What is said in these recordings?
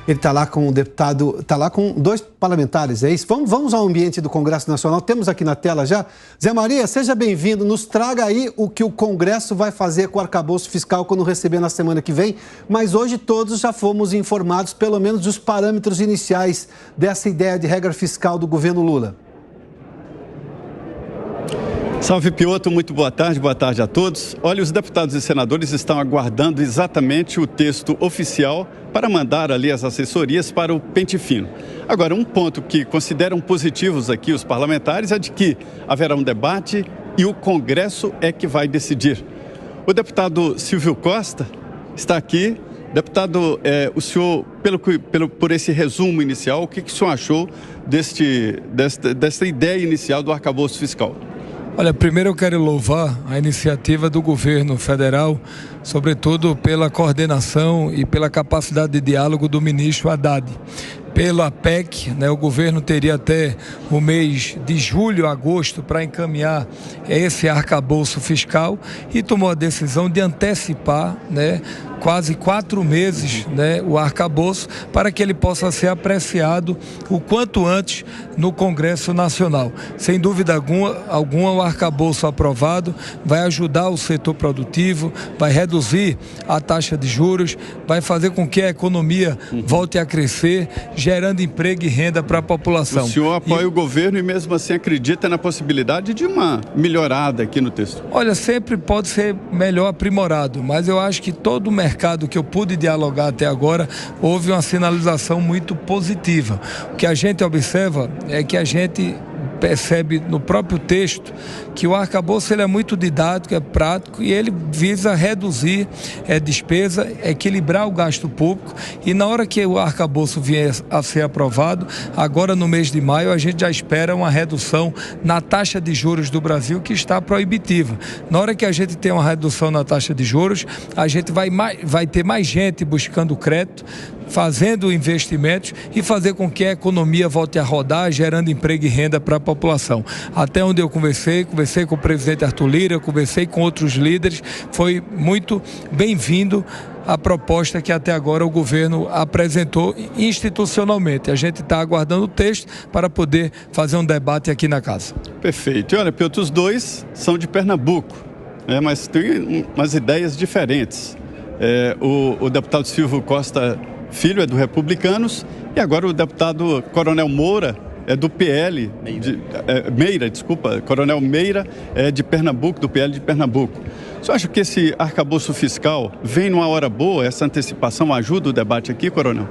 Ele está lá com o deputado, está lá com 2 parlamentares, é isso? Vamos ao ambiente do Congresso Nacional, temos aqui na tela já. Zé Maria, seja bem-vindo, nos traga aí o que o Congresso vai fazer com o arcabouço fiscal quando receber na semana que vem, mas hoje todos já fomos informados, pelo menos, dos parâmetros iniciais dessa ideia de regra fiscal do governo Lula. Salve, Pioto, muito boa tarde a todos. Olha, os deputados e senadores estão aguardando exatamente o texto oficial para mandar ali as assessorias para o pente fino. Agora, um ponto que consideram positivos aqui os parlamentares é de que haverá um debate e o Congresso é que vai decidir. O deputado Silvio Costa está aqui. Deputado, o senhor, por esse resumo inicial, o que o senhor achou desta ideia inicial do arcabouço fiscal? Olha, primeiro eu quero louvar a iniciativa do governo federal, sobretudo pela coordenação e pela capacidade de diálogo do ministro Haddad. Pela PEC, o governo teria até o mês de julho, agosto, para encaminhar esse arcabouço fiscal e tomou a decisão de antecipar, quase 4 meses, o arcabouço, para que ele possa ser apreciado o quanto antes no Congresso Nacional. Sem dúvida alguma, o arcabouço aprovado vai ajudar o setor produtivo, vai reduzir a taxa de juros, vai fazer com que a economia volte a crescer, gerando emprego e renda para a população. O senhor apoia o governo e mesmo assim acredita na possibilidade de uma melhorada aqui no texto? Olha, sempre pode ser melhor aprimorado, mas eu acho que todo o mercado que eu pude dialogar até agora, houve uma sinalização muito positiva. O que a gente observa é que a gente percebe no próprio texto que o arcabouço ele é muito didático, é prático e ele visa reduzir despesa, equilibrar o gasto público e na hora que o arcabouço vier a ser aprovado, agora no mês de maio, a gente já espera uma redução na taxa de juros do Brasil que está proibitiva. Na hora que a gente tem uma redução na taxa de juros, a gente vai ter mais gente buscando crédito, fazendo investimentos e fazer com que a economia volte a rodar, gerando emprego e renda para a população. Até onde eu conversei com o presidente Arthur Lira, conversei com outros líderes, foi muito bem-vindo a proposta que até agora o governo apresentou institucionalmente. A gente está aguardando o texto para poder fazer um debate aqui na casa. Perfeito. E olha, Piotr, os 2 são de Pernambuco, mas tem umas ideias diferentes. O deputado Silvio Costa Filho é do Republicanos e agora o deputado Coronel Moura é do PL, Coronel Meira é de Pernambuco, do PL de Pernambuco. Você acha que esse arcabouço fiscal vem numa hora boa, essa antecipação ajuda o debate aqui, Coronel?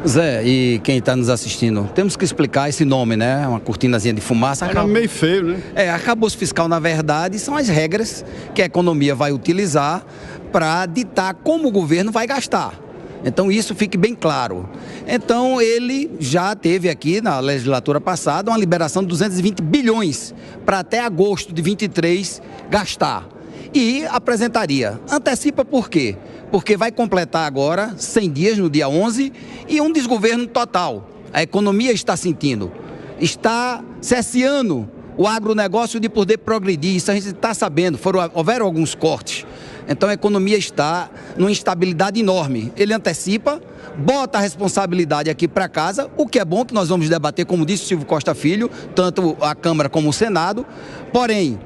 Zé, e quem está nos assistindo, temos que explicar esse nome, uma cortinazinha de fumaça. É meio feio, né? Arcabouço fiscal, na verdade, são as regras que a economia vai utilizar para ditar como o governo vai gastar. Então isso fique bem claro. Então ele já teve aqui na legislatura passada uma liberação de 220 bilhões para até agosto de 23 gastar. E apresentaria. Antecipa por quê? Porque vai completar agora 100 dias no dia 11 e um desgoverno total. A economia está sentindo. Está cesseando o agronegócio de poder progredir. Isso a gente está sabendo. Houveram alguns cortes. Então a economia está numa instabilidade enorme. Ele antecipa, bota a responsabilidade aqui para casa, o que é bom que nós vamos debater, como disse o Silvio Costa Filho, tanto a Câmara como o Senado. Porém,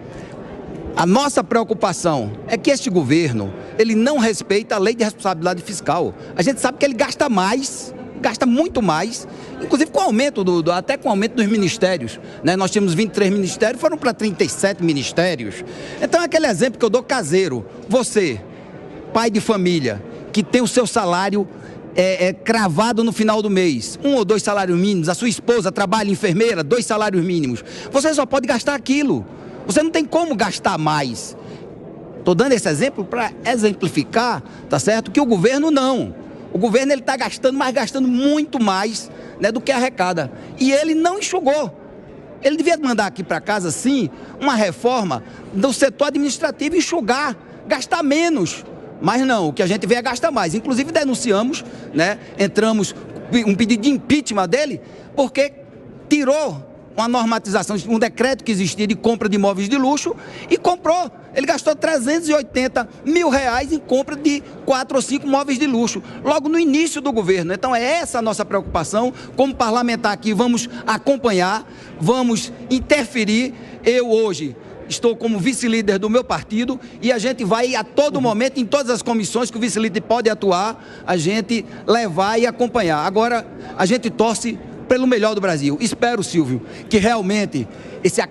a nossa preocupação é que este governo, ele não respeita a lei de responsabilidade fiscal. A gente sabe que ele gasta mais, gasta muito mais, inclusive com o aumento até com o aumento dos ministérios, Nós tínhamos 23 ministérios, foram para 37 ministérios. Então é aquele exemplo que eu dou caseiro. Você, pai de família, que tem o seu salário cravado no final do mês, 1 ou 2 salários mínimos, a sua esposa trabalha enfermeira, 2 salários mínimos, você só pode gastar aquilo. Você não tem como gastar mais. Estou dando esse exemplo para exemplificar, tá certo? Que o governo não. O governo ele está gastando, mas gastando muito mais do que arrecada. E ele não enxugou. Ele devia mandar aqui para casa, sim, uma reforma do setor administrativo, enxugar, gastar menos. Mas não, o que a gente vê é gastar mais. Inclusive denunciamos, entramos um pedido de impeachment dele, porque tirou uma normatização, um decreto que existia de compra de imóveis de luxo e comprou Ele gastou 380 mil reais em compra de 4 ou 5 móveis de luxo, logo no início do governo. Então é essa a nossa preocupação. Como parlamentar aqui, vamos acompanhar, vamos interferir. Eu hoje estou como vice-líder do meu partido e a gente vai a todo momento, em todas as comissões que o vice-líder pode atuar, a gente levar e acompanhar. Agora, a gente torce pelo melhor do Brasil. Espero, Silvio, que realmente esse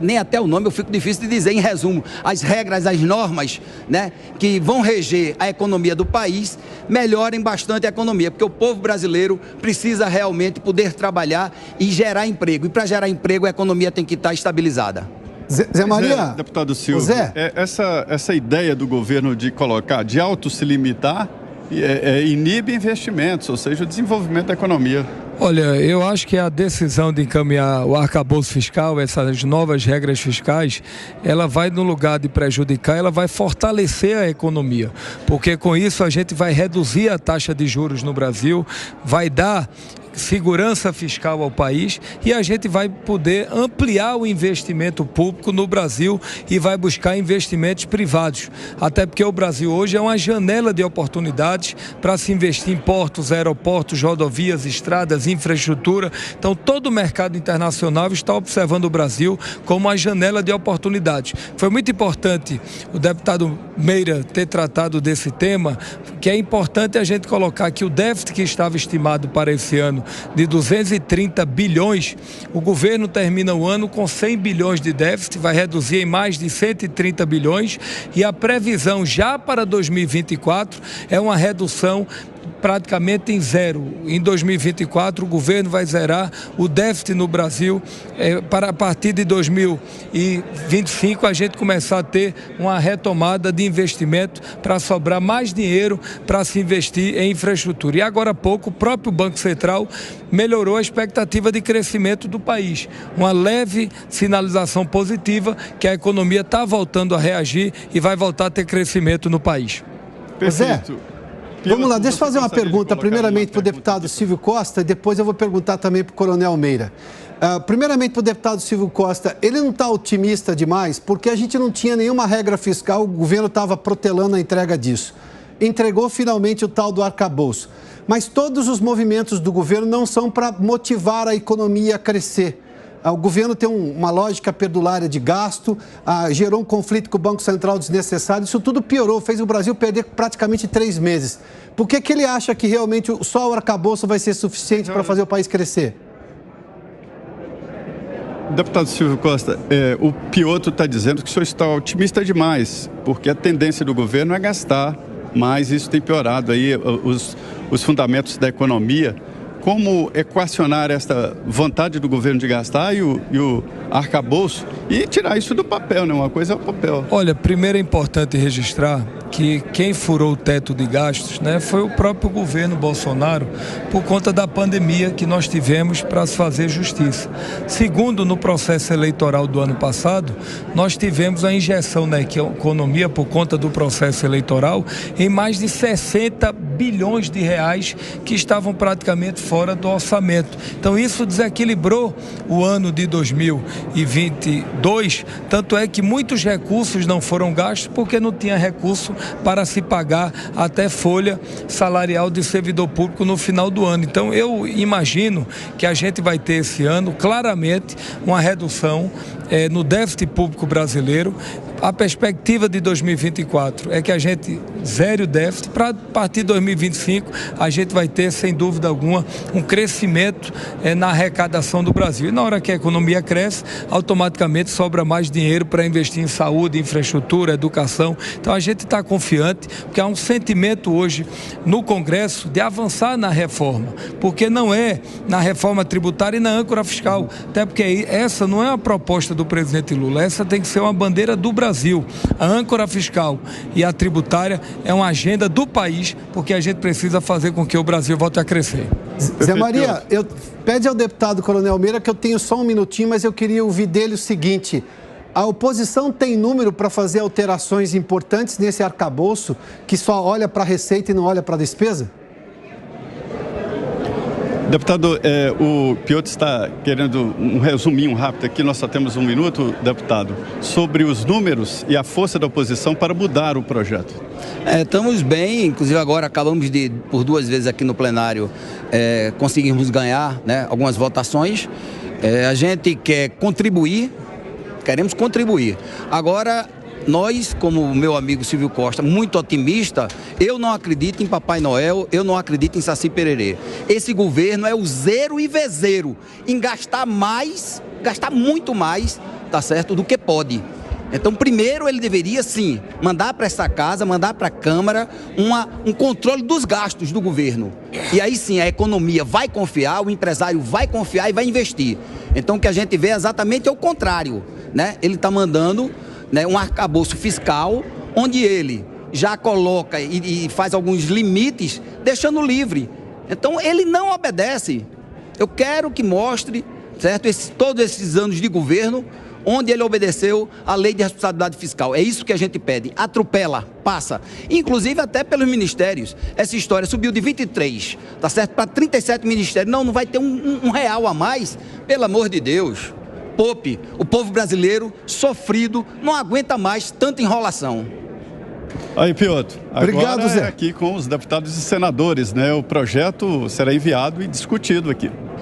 nem até o nome eu fico difícil de dizer, em resumo, as regras, as normas, né, que vão reger a economia do país, melhorem bastante a economia, porque o povo brasileiro precisa realmente poder trabalhar e gerar emprego. E para gerar emprego, a economia tem que estar estabilizada. Zé Maria. Deputado Silvio, Zé. Essa ideia do governo de colocar, de auto-se limitar, inibe investimentos, ou seja, o desenvolvimento da economia. Olha, eu acho que a decisão de encaminhar o arcabouço fiscal, essas novas regras fiscais, ela vai, no lugar de prejudicar, ela vai fortalecer a economia, porque com isso a gente vai reduzir a taxa de juros no Brasil, vai dar segurança fiscal ao país e a gente vai poder ampliar o investimento público no Brasil e vai buscar investimentos privados, até porque o Brasil hoje é uma janela de oportunidades para se investir em portos, aeroportos, rodovias, estradas, infraestrutura. Então todo o mercado internacional está observando o Brasil como uma janela de oportunidades. Foi muito importante o deputado Meira ter tratado desse tema, que é importante a gente colocar que o déficit que estava estimado para esse ano de 230 bilhões, o governo termina o ano com 100 bilhões de déficit, vai reduzir em mais de 130 bilhões e a previsão já para 2024 é uma redução praticamente em zero. Em 2024, o governo vai zerar o déficit no Brasil. Para a partir de 2025, a gente começar a ter uma retomada de investimento para sobrar mais dinheiro para se investir em infraestrutura. E agora há pouco, o próprio Banco Central melhorou a expectativa de crescimento do país. Uma leve sinalização positiva que a economia está voltando a reagir e vai voltar a ter crescimento no país. Perfeito. Vamos lá, deixa eu fazer uma pergunta, primeiramente para o deputado Silvio Costa e depois eu vou perguntar também para o Coronel Meira. Primeiramente para o deputado Silvio Costa, ele não está otimista demais porque a gente não tinha nenhuma regra fiscal, o governo estava protelando a entrega disso. Entregou finalmente o tal do arcabouço. Mas todos os movimentos do governo não são para motivar a economia a crescer. O governo tem uma lógica perdulária de gasto, gerou um conflito com o Banco Central desnecessário, isso tudo piorou, fez o Brasil perder praticamente 3 meses. Por que ele acha que realmente só o arcabouço vai ser suficiente para fazer o país crescer? Deputado Silvio Costa, o Piotto está dizendo que o senhor está otimista demais, porque a tendência do governo é gastar, mas isso tem piorado aí os fundamentos da economia. Como equacionar esta vontade do governo de gastar e o arcabouço e tirar isso do papel, né? Uma coisa é o papel. Olha, primeiro é importante registrar que quem furou o teto de gastos, né, foi o próprio governo Bolsonaro por conta da pandemia que nós tivemos para se fazer justiça. Segundo, no processo eleitoral do ano passado, nós tivemos a injeção na economia por conta do processo eleitoral em mais de 60 bilhões de reais que estavam praticamente fora do orçamento. Então isso desequilibrou o ano de 2022, tanto é que muitos recursos não foram gastos porque não tinha recurso para se pagar até folha salarial de servidor público no final do ano. Então eu imagino que a gente vai ter esse ano claramente uma redução no déficit público brasileiro. A perspectiva de 2024 é que a gente zere o déficit, para a partir de 2025 a gente vai ter, sem dúvida alguma, um crescimento na arrecadação do Brasil. E na hora que a economia cresce, automaticamente sobra mais dinheiro para investir em saúde, infraestrutura, educação. Então a gente está confiante, porque há um sentimento hoje no Congresso de avançar na reforma, porque não é na reforma tributária e na âncora fiscal, até porque essa não é uma proposta do presidente Lula, essa tem que ser uma bandeira do Brasil. A âncora fiscal e a tributária é uma agenda do país, porque a gente precisa fazer com que o Brasil volte a crescer. Zé Maria, pede ao deputado Coronel Meira que eu tenho só um minutinho, mas eu queria ouvir dele o seguinte: a oposição tem número para fazer alterações importantes nesse arcabouço que só olha para a receita e não olha para a despesa? Deputado, o Piotr está querendo um resuminho rápido aqui, nós só temos 1 minuto, deputado, sobre os números e a força da oposição para mudar o projeto. Estamos bem, inclusive agora acabamos de, por 2 vezes aqui no plenário, conseguirmos ganhar, né, algumas votações. A gente quer contribuir, queremos contribuir. Agora, nós, como o meu amigo Silvio Costa, muito otimista, eu não acredito em Papai Noel, eu não acredito em Saci Pererê. Esse governo é o zero e vezeiro em gastar mais, gastar muito mais, tá certo, do que pode. Então, primeiro ele deveria, sim, mandar para essa casa, mandar para a Câmara um controle dos gastos do governo. E aí sim, a economia vai confiar, o empresário vai confiar e vai investir. Então, o que a gente vê exatamente é o contrário, né? Ele está mandando, né, um arcabouço fiscal, onde ele já coloca e faz alguns limites, deixando livre. Então, ele não obedece. Eu quero que mostre, certo, todos esses anos de governo, onde ele obedeceu à lei de responsabilidade fiscal. É isso que a gente pede. Atropela, passa. Inclusive até pelos ministérios. Essa história subiu de 23, tá certo, para 37 ministérios. Não vai ter um real a mais. Pelo amor de Deus. Poupe. O povo brasileiro, sofrido, não aguenta mais tanta enrolação. Aí, Piotr, Obrigado, agora Zé. aqui com os deputados e senadores, né? O projeto será enviado e discutido aqui.